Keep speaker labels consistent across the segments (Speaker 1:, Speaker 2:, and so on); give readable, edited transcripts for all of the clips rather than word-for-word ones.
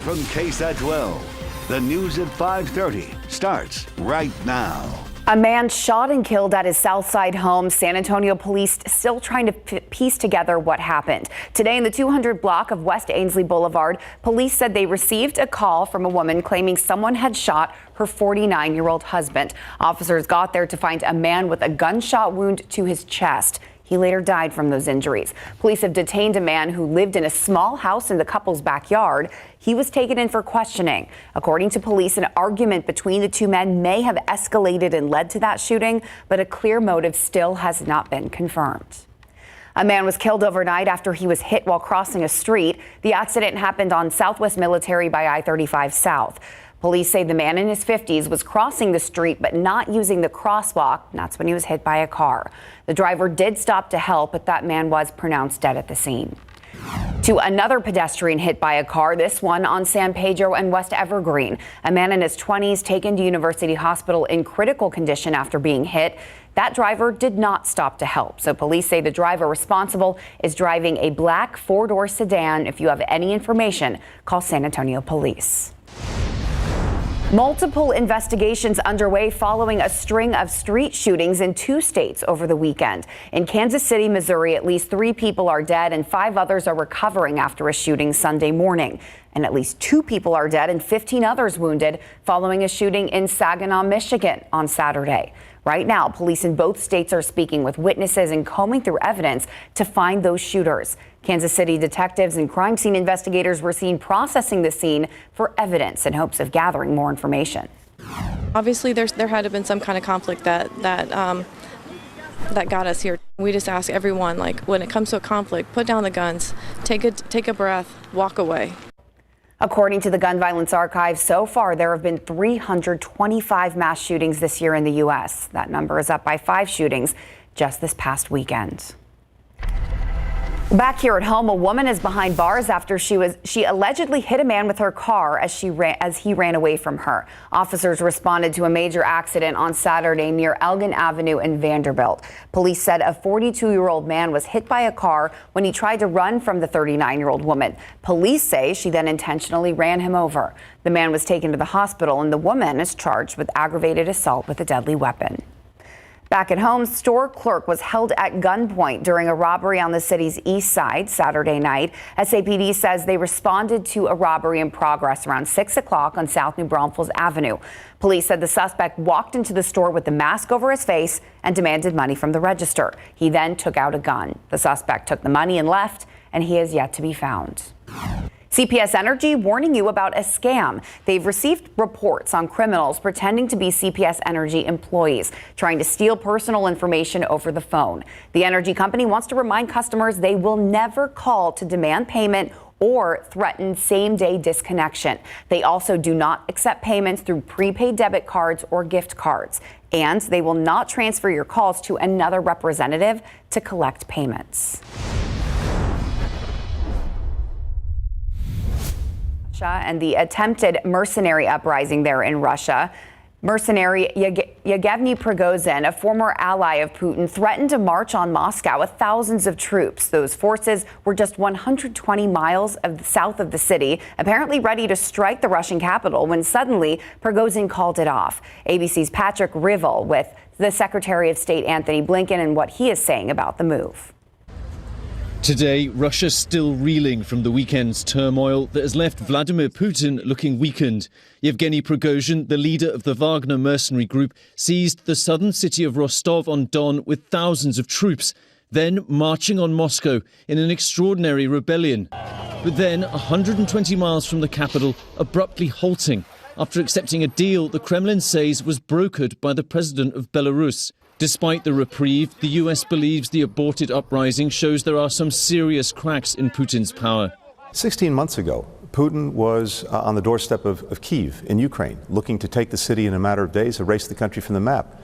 Speaker 1: From KSAT 12, the news at 5:30 starts right now.
Speaker 2: A man shot and killed at his Southside home. San Antonio police still trying to piece together what happened. Today in the 200 block of West Ainsley Boulevard, police said they received a call from a woman claiming someone had shot her 49-year-old husband. Officers got there to find a man with a gunshot wound to his chest. He later died from those injuries. Police have detained a man who lived in a small house in the couple's backyard. He was taken in for questioning. According to police, an argument between the two men may have escalated and led to that shooting, but a clear motive still has not been confirmed. A man was killed overnight after he was hit while crossing a street. The accident happened on Southwest Military by I-35 South. Police say the man in his 50s was crossing the street but not using the crosswalk. That's when he was hit by a car. The driver did stop to help, but that man was pronounced dead at the scene. To another pedestrian hit by a car, this one on San Pedro and West Evergreen. A man in his 20s taken to University Hospital in critical condition after being hit. That driver did not stop to help. So police say the driver responsible is driving a black four-door sedan. If you have any information, call San Antonio Police. Multiple investigations underway following a string of street shootings in 2 states over the weekend. In Kansas City, Missouri, at least 3 people are dead and 5 others are recovering after a shooting Sunday morning. And at least 2 people are dead and 15 others wounded following a shooting in Saginaw, Michigan on Saturday. Right now, police in both states are speaking with witnesses and combing through evidence to find those shooters. Kansas City detectives and crime scene investigators were seen processing the scene for evidence in hopes of gathering more information.
Speaker 3: Obviously, there had to have been some kind of conflict that got us here. We just ask everyone, like, when it comes to a conflict, put down the guns, take a breath, walk away.
Speaker 2: According to the Gun Violence Archive, so far there have been 325 mass shootings this year in the U.S. That number is up by 5 shootings just this past weekend. Back here at home, a woman is behind bars after she allegedly hit a man with her car as he ran away from her. Officers responded to a major accident on Saturday near Elgin Avenue in Vanderbilt. Police said a 42-year-old man was hit by a car when he tried to run from the 39-year-old woman. Police say she then intentionally ran him over. The man was taken to the hospital and the woman is charged with aggravated assault with a deadly weapon. Back at home, store clerk was held at gunpoint during a robbery on the city's east side Saturday night. SAPD says they responded to a robbery in progress around 6 o'clock on South New Braunfels Avenue. Police said the suspect walked into the store with the mask over his face and demanded money from the register. He then took out a gun. The suspect took the money and left, and he is yet to be found. CPS Energy warning you about a scam. They've received reports on criminals pretending to be CPS Energy employees, trying to steal personal information over the phone. The energy company wants to remind customers they will never call to demand payment or threaten same-day disconnection. They also do not accept payments through prepaid debit cards or gift cards. And they will not transfer your calls to another representative to collect payments. And the attempted mercenary uprising there in Russia. Mercenary Yevgeny Prigozhin, a former ally of Putin, threatened to march on Moscow with thousands of troops. Those forces were just 120 miles south of the city, apparently ready to strike the Russian capital when suddenly Prigozhin called it off. ABC's Patrick Rivel with the Secretary of State Antony Blinken and what he is saying about the move.
Speaker 4: Today, Russia's still reeling from the weekend's turmoil that has left Vladimir Putin looking weakened. Yevgeny Prigozhin, the leader of the Wagner mercenary group, seized the southern city of Rostov-on-Don with thousands of troops, then marching on Moscow in an extraordinary rebellion. But then, 120 miles from the capital, abruptly halting after accepting a deal the Kremlin says was brokered by the president of Belarus. Despite the reprieve, the US believes the aborted uprising shows there are some serious cracks in Putin's power.
Speaker 5: 16 months ago, Putin was on the doorstep of Kyiv in Ukraine, looking to take the city in a matter of days, erase the country from the map.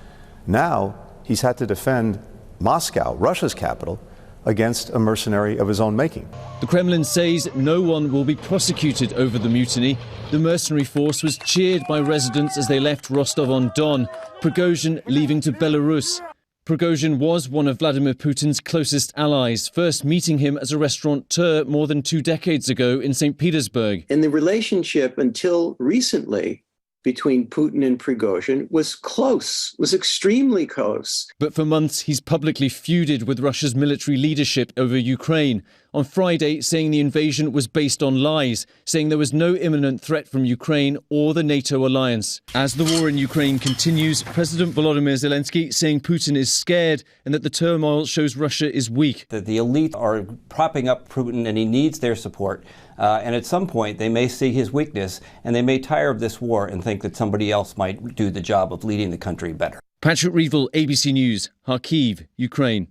Speaker 5: Now he's had to defend Moscow, Russia's capital, against a mercenary of his own making.
Speaker 4: The Kremlin says no one will be prosecuted over the mutiny. The mercenary force was cheered by residents as they left Rostov-on-Don, Prigozhin leaving to Belarus. Prigozhin was one of Vladimir Putin's closest allies, first meeting him as a restaurateur more than 2 decades ago in St. Petersburg.
Speaker 6: And the relationship until recently between Putin and Prigozhin was close, was extremely close.
Speaker 4: But for months, he's publicly feuded with Russia's military leadership over Ukraine. On Friday, saying the invasion was based on lies, saying there was no imminent threat from Ukraine or the NATO alliance. As the war in Ukraine continues, President Volodymyr Zelensky saying Putin is scared and that the turmoil shows Russia is weak.
Speaker 7: The elite are propping up Putin and he needs their support. And at some point, they may see his weakness and they may tire of this war and think that somebody else might do the job of leading the country better.
Speaker 4: Patrick Reevell, ABC News, Kharkiv, Ukraine.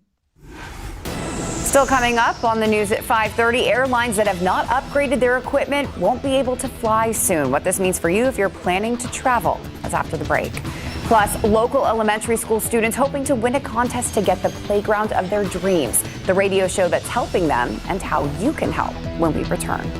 Speaker 2: Still coming up on the news at 5:30, airlines that have not upgraded their equipment won't be able to fly soon. What this means for you if you're planning to travel. That's after the break. Plus, local elementary school students hoping to win a contest to get the playground of their dreams. The radio show that's helping them and how you can help when we return.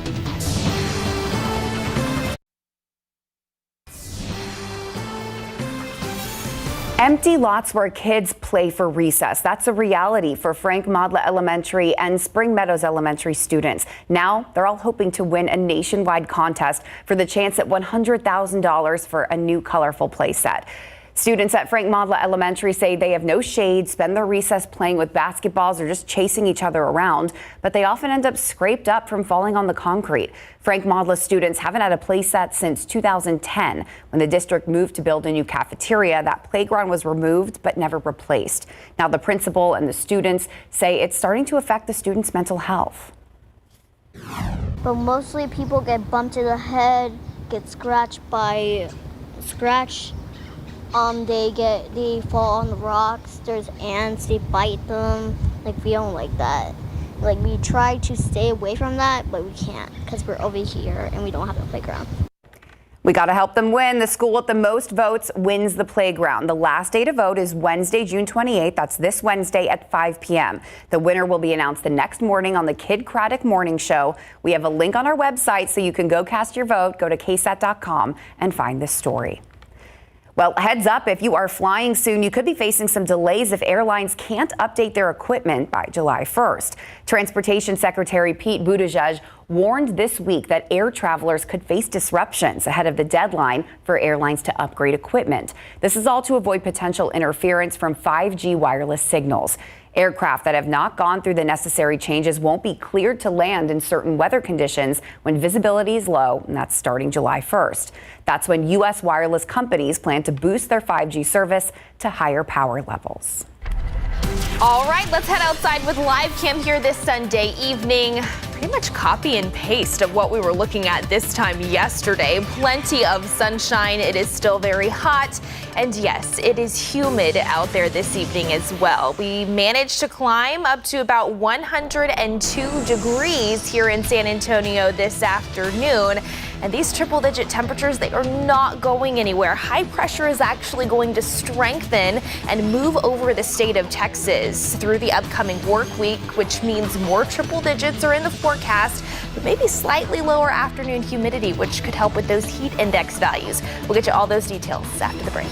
Speaker 2: Empty lots where kids play for recess. That's a reality for Frank Modla Elementary and Spring Meadows Elementary students. Now they're all hoping to win a nationwide contest for the chance at $100,000 for a new colorful play set. Students at Frank Modla Elementary say they have no shade, spend their recess playing with basketballs or just chasing each other around, but they often end up scraped up from falling on the concrete. Frank Modla students haven't had a play set since 2010. When the district moved to build a new cafeteria, that playground was removed but never replaced. Now the principal and the students say it's starting to affect the students' mental health.
Speaker 8: But mostly people get bumped in the head, get scratched by they fall on the rocks, there's ants, they bite them, we don't like that. We try to stay away from that, but we can't because we're over here and we don't have a playground.
Speaker 2: We got to help them win. The school with the most votes wins the playground. The last day to vote is Wednesday, June 28th. That's this Wednesday at 5 p.m. The winner will be announced the next morning on the Kid Craddock Morning Show. We have a link on our website so you can go cast your vote. Go to KSAT.com and find this story. Well, heads up, if you are flying soon, you could be facing some delays if airlines can't update their equipment by July 1st. Transportation Secretary Pete Buttigieg warned this week that air travelers could face disruptions ahead of the deadline for airlines to upgrade equipment. This is all to avoid potential interference from 5G wireless signals. Aircraft that have not gone through the necessary changes won't be cleared to land in certain weather conditions when visibility is low, and that's starting July 1st. That's when U.S. wireless companies plan to boost their 5G service to higher power levels.
Speaker 9: All right, let's head outside with live cam here this Sunday evening. Pretty much copy and paste of what we were looking at this time yesterday. Plenty of sunshine. It is still very hot. And yes, it is humid out there this evening as well. We managed to climb up to about 102 degrees here in San Antonio this afternoon. And these triple-digit temperatures, they are not going anywhere. High pressure is actually going to strengthen and move over the state of Texas through the upcoming work week, which means more triple digits are in the forecast, but maybe slightly lower afternoon humidity, which could help with those heat index values. We'll get you all those details after the break.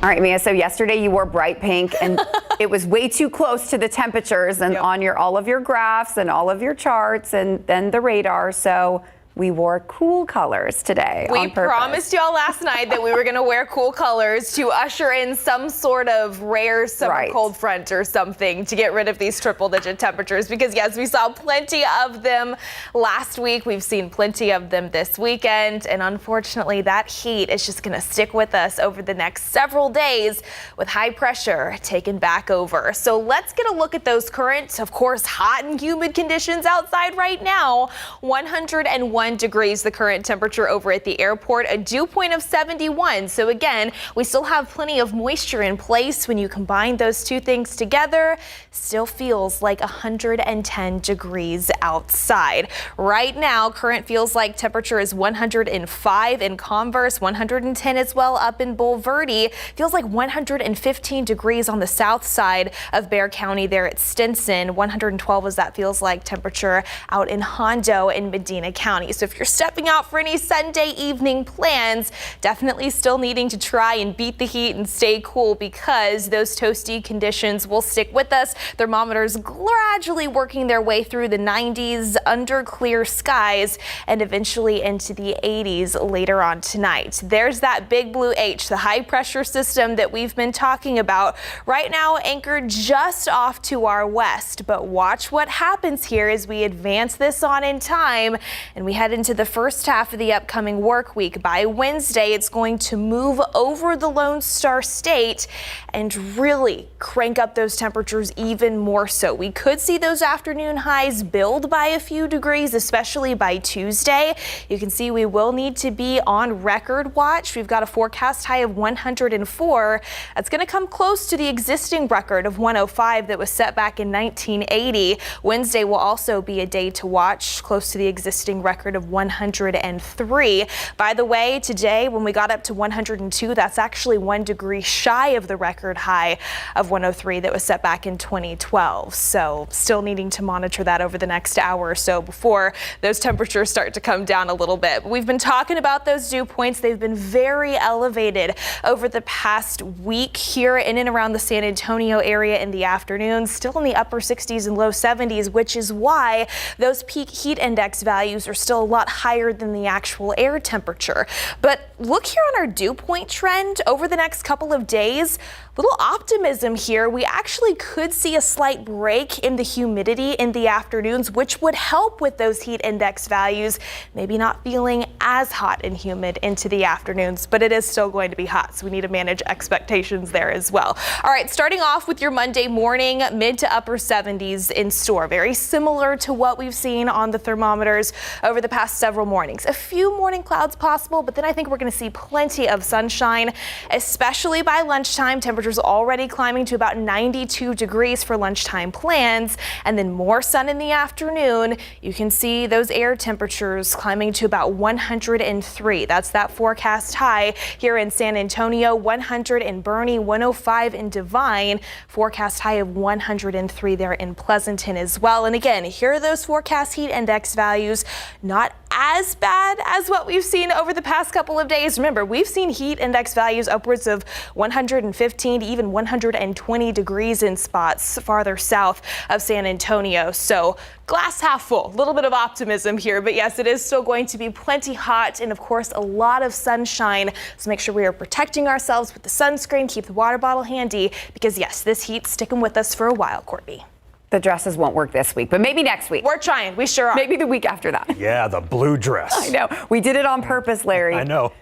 Speaker 2: All right, Mia, so yesterday you wore bright pink and it was way too close to the temperatures and on all of your graphs and all of your charts and then the radar. So we wore cool colors today on purpose.
Speaker 9: We promised y'all last night that we were going to wear cool colors to usher in some sort of rare summer cold front or something to get rid of these triple-digit temperatures because, yes, we saw plenty of them last week. We've seen plenty of them this weekend. And unfortunately, that heat is just going to stick with us over the next several days with high pressure taken back over. So let's get a look at those current, of course, hot and humid conditions outside right now. 101 degrees the current temperature over at the airport, a dew point of 71. So again, we still have plenty of moisture in place. When you combine those two things together, still feels like 110 degrees outside. Right now, current feels like temperature is 105 in Converse, 110 as well up in Bulverde. Feels like 115 degrees on the south side of Bexar County there at Stinson. 112 as that feels like temperature out in Hondo in Medina County. So if you're stepping out for any Sunday evening plans, definitely still needing to try and beat the heat and stay cool because those toasty conditions will stick with us. Thermometers gradually working their way through the 90s under clear skies and eventually into the 80s later on tonight. There's that big blue H, the high pressure system that we've been talking about, right now anchored just off to our west. But watch what happens here as we advance this on in time and we head into the first half of the upcoming work week. By Wednesday, it's going to move over the Lone Star State and really crank up those temperatures even more so. We could see those afternoon highs build by a few degrees, especially by Tuesday. You can see we will need to be on record watch. We've got a forecast high of 104. That's going to come close to the existing record of 105 that was set back in 1980. Wednesday will also be a day to watch, close to the existing record of 103. By the way, today when we got up to 102, that's actually 1 degree shy of the record high of 103 that was set back in 2012. So still needing to monitor that over the next hour or so before those temperatures start to come down a little bit. But we've been talking about those dew points. They've been very elevated over the past week here in and around the San Antonio area in the afternoon, still in the upper 60s and low 70s, which is why those peak heat index values are still a lot higher than the actual air temperature. But look here on our dew point trend over the next couple of days. Little optimism here. We actually could see a slight break in the humidity in the afternoons, which would help with those heat index values, maybe not feeling as hot and humid into the afternoons, but it is still going to be hot, so we need to manage expectations there as well. All right, starting off with your Monday morning, mid to upper 70s in store. Very similar to what we've seen on the thermometers over the past several mornings. A few morning clouds possible, but then I think we're going to see plenty of sunshine, especially by lunchtime. Temperatures already climbing to about 92 degrees for lunchtime plans, and then more sun in the afternoon. You can see those air temperatures climbing to about 103. That's that forecast high here in San Antonio, 100 in Bernie, 105 in Divine, forecast high of 103 there in Pleasanton as well. And again, here are those forecast heat index values, not as bad as what we've seen over the past couple of days. Remember, we've seen heat index values upwards of 115 to even 120 degrees in spots farther south of San Antonio. So glass half full, a little bit of optimism here, but yes, it is still going to be plenty hot and of course a lot of sunshine. So make sure we are protecting ourselves with the sunscreen, keep the water bottle handy because yes, this heat's sticking with us for a while, Courtney.
Speaker 2: The dresses won't work this week, but maybe next week.
Speaker 9: We're trying. We sure are.
Speaker 2: Maybe the week after that.
Speaker 10: Yeah, the blue dress.
Speaker 2: I know. We did it on purpose, Larry.
Speaker 10: I know.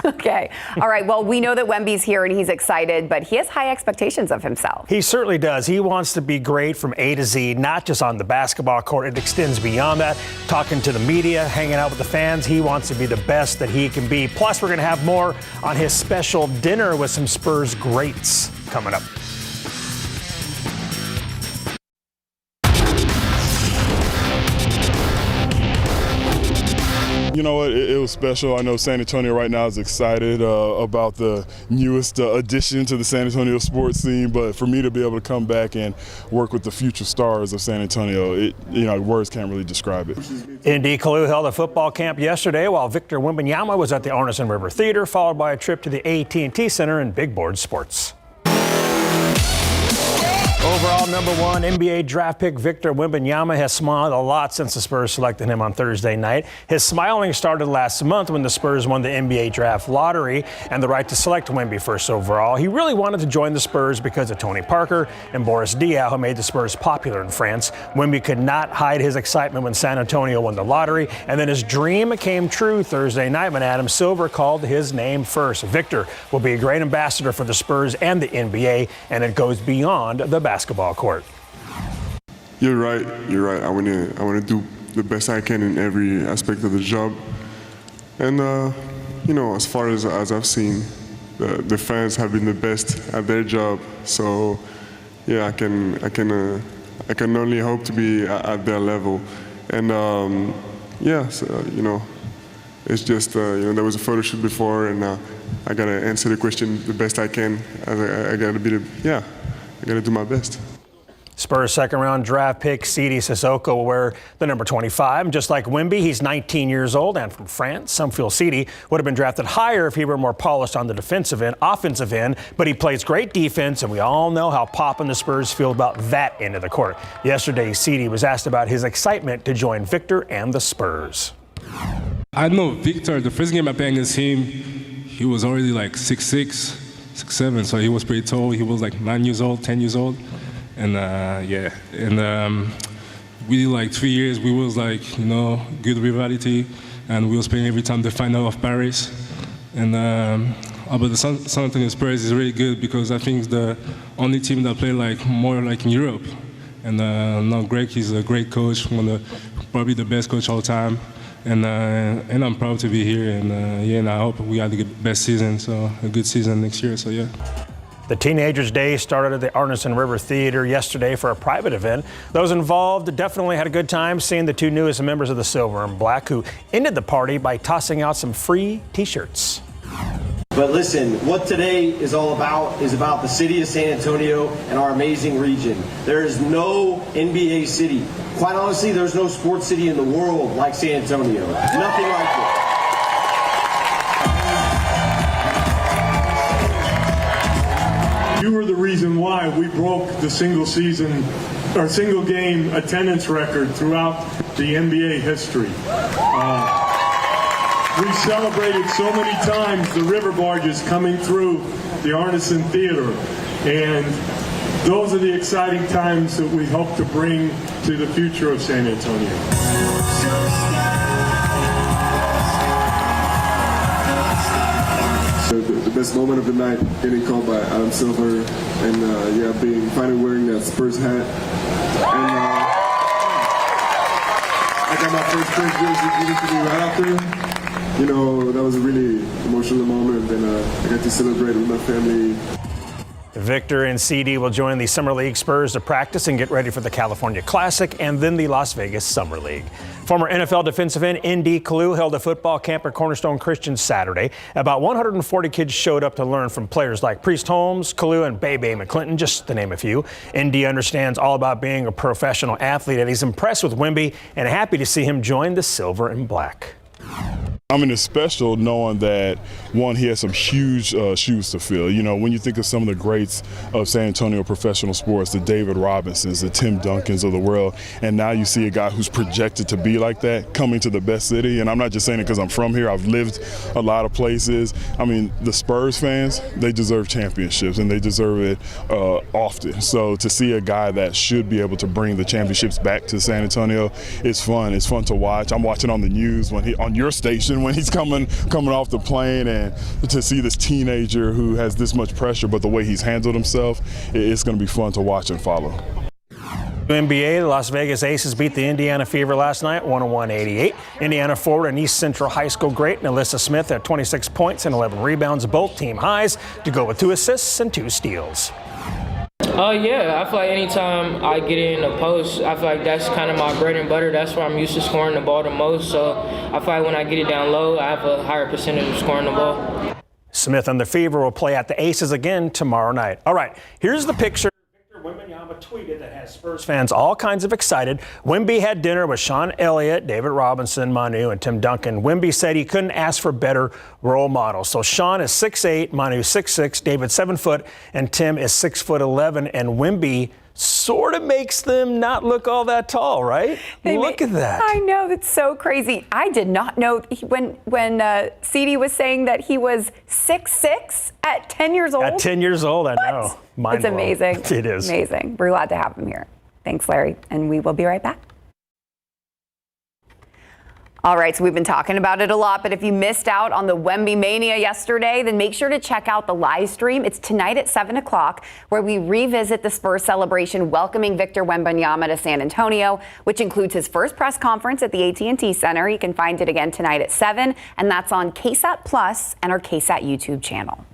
Speaker 2: Okay. All right. Well, we know that Wemby's here and he's excited, but he has high expectations of himself.
Speaker 10: He certainly does. He wants to be great from A to Z, not just on the basketball court. It extends beyond that. Talking to the media, hanging out with the fans. He wants to be the best that he can be. Plus, we're going to have more on his special dinner with some Spurs greats coming up.
Speaker 11: You know what, it was special. I know San Antonio right now is excited about the newest addition to the San Antonio sports scene, but for me to be able to come back and work with the future stars of San Antonio, words can't really describe it.
Speaker 10: Indy Kalu held a football camp yesterday while Victor Wanyama was at the Arneson River Theater, followed by a trip to the AT&T Center in Big Board Sports. Overall #1 NBA draft pick Victor Wembanyama has smiled a lot since the Spurs selected him on Thursday night. His smiling started last month when the Spurs won the NBA draft lottery and the right to select Wemby first overall. He really wanted to join the Spurs because of Tony Parker and Boris Diaw, who made the Spurs popular in France. Wemby could not hide his excitement when San Antonio won the lottery, and then his dream came true Thursday night when Adam Silver called his name first. Victor will be a great ambassador for the Spurs and the NBA, and it goes beyond the basketball court.
Speaker 11: You're right. I want to do the best I can in every aspect of the job. And as far as I've seen, the fans have been the best at their job. So yeah, I can only hope to be at their level. And it's just there was a photo shoot before, and I gotta answer the question the best I can. I gotta do my best.
Speaker 10: Spurs second-round draft pick Sidi Sissoko will wear the number 25. Just like Wemby, he's 19 years old and from France. Some feel Sidi would have been drafted higher if he were more polished on the defensive end, offensive end, but he plays great defense, and we all know how Pop and the Spurs feel about that end of the court. Yesterday, Sidi was asked about his excitement to join Victor and the Spurs.
Speaker 12: I know Victor, the first game I played against him, he was already like 6'6", 6'7", so he was pretty tall. He was like 9 years old, 10 years old. And we like 3 years, we was like, good rivalry, and we was playing every time the final of Paris. And but the San Antonio Spurs is really good because I think it's the only team that play like more like in Europe. And now Greg, he's a great coach, probably the best coach all time. And I'm proud to be here, and I hope we have the best season, so a good season next year. So yeah.
Speaker 10: The Teenagers' Day started at the Arneson River Theater yesterday for a private event. Those involved definitely had a good time seeing the two newest members of the Silver and Black, who ended the party by tossing out some free T-shirts.
Speaker 13: But listen, what today is all about is about the city of San Antonio and our amazing region. There is no NBA city. Quite honestly, there's no sports city in the world like San Antonio. Nothing like it.
Speaker 14: You were the reason why we broke the single game attendance record throughout the NBA history. We celebrated so many times the river barges coming through the Arneson Theater, and those are the exciting times that we hope to bring to the future of San Antonio.
Speaker 11: The best moment of the night, getting called by Adam Silver, and finally wearing that Spurs hat. And I got my first Spurs jersey given to me right after. That was a really emotional moment, and I got to celebrate with my family.
Speaker 10: Victor and CD will join the Summer League Spurs to practice and get ready for the California Classic and then the Las Vegas Summer League. Former NFL defensive end N.D. Kalu held a football camp at Cornerstone Christian Saturday. About 140 kids showed up to learn from players like Priest Holmes, Kalu, and Bebe McClinton, just to name a few. N.D. understands all about being a professional athlete, and he's impressed with Wemby and happy to see him join the Silver and Black.
Speaker 15: I mean, it's special knowing that, one, he has some huge shoes to fill. When you think of some of the greats of San Antonio professional sports, the David Robinsons, the Tim Duncans of the world, and now you see a guy who's projected to be like that coming to the best city. And I'm not just saying it because I'm from here. I've lived a lot of places. I mean, the Spurs fans, they deserve championships, and they deserve it often. So to see a guy that should be able to bring the championships back to San Antonio, it's fun. It's fun to watch. I'm watching on the news on your station when he's coming off the plane, and to see this teenager who has this much pressure, but the way he's handled himself, it's going to be fun to watch and follow.
Speaker 10: NBA, the Las Vegas Aces beat the Indiana Fever last night, 101-88. Indiana forward and East Central High School great Alyssa Smith had 26 points and 11 rebounds, both team highs, to go with 2 assists and 2 steals.
Speaker 16: Yeah, I feel like anytime I get in a post, I feel like that's kind of my bread and butter. That's where I'm used to scoring the ball the most. So I feel like when I get it down low, I have a higher percentage of scoring the ball.
Speaker 10: Smith and the Fever will play at the Aces again tomorrow night. All right, here's the picture Wanyama tweeted that has Spurs fans all kinds of excited. Wemby had dinner with Sean Elliott, David Robinson, Manu, and Tim Duncan. Wemby said he couldn't ask for better role models. So Sean is 6'8", Manu 6'6", David 7 foot, and Tim is 6'11", and Wemby sort of makes them not look all that tall, right? Look at that.
Speaker 2: I know, that's so crazy. I did not know when CD was saying that he was 6'6" at 10 years old.
Speaker 10: At 10 years old, I know.
Speaker 2: It's amazing.
Speaker 10: It is.
Speaker 2: Amazing. We're glad to have him here. Thanks, Larry. And we will be right back. All right, so we've been talking about it a lot, but if you missed out on the Wemby Mania yesterday, then make sure to check out the live stream. It's tonight at 7 o'clock, where we revisit the Spurs celebration welcoming Victor Wembanyama to San Antonio, which includes his first press conference at the AT&T Center. You can find it again tonight at 7, and that's on KSAT Plus and our KSAT YouTube channel.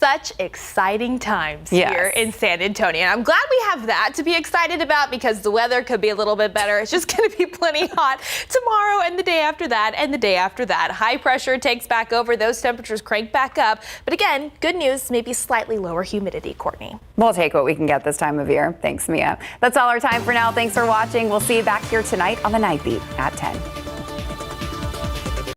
Speaker 9: such exciting times here in San Antonio. And I'm glad we have that to be excited about because the weather could be a little bit better. It's just going to be plenty hot tomorrow and the day after that and the day after that. High pressure takes back over. Those temperatures crank back up. But again, good news, maybe slightly lower humidity, Courtney.
Speaker 2: We'll take what we can get this time of year. Thanks, Mia. That's all our time for now. Thanks for watching. We'll see you back here tonight on the Night Beat at 10.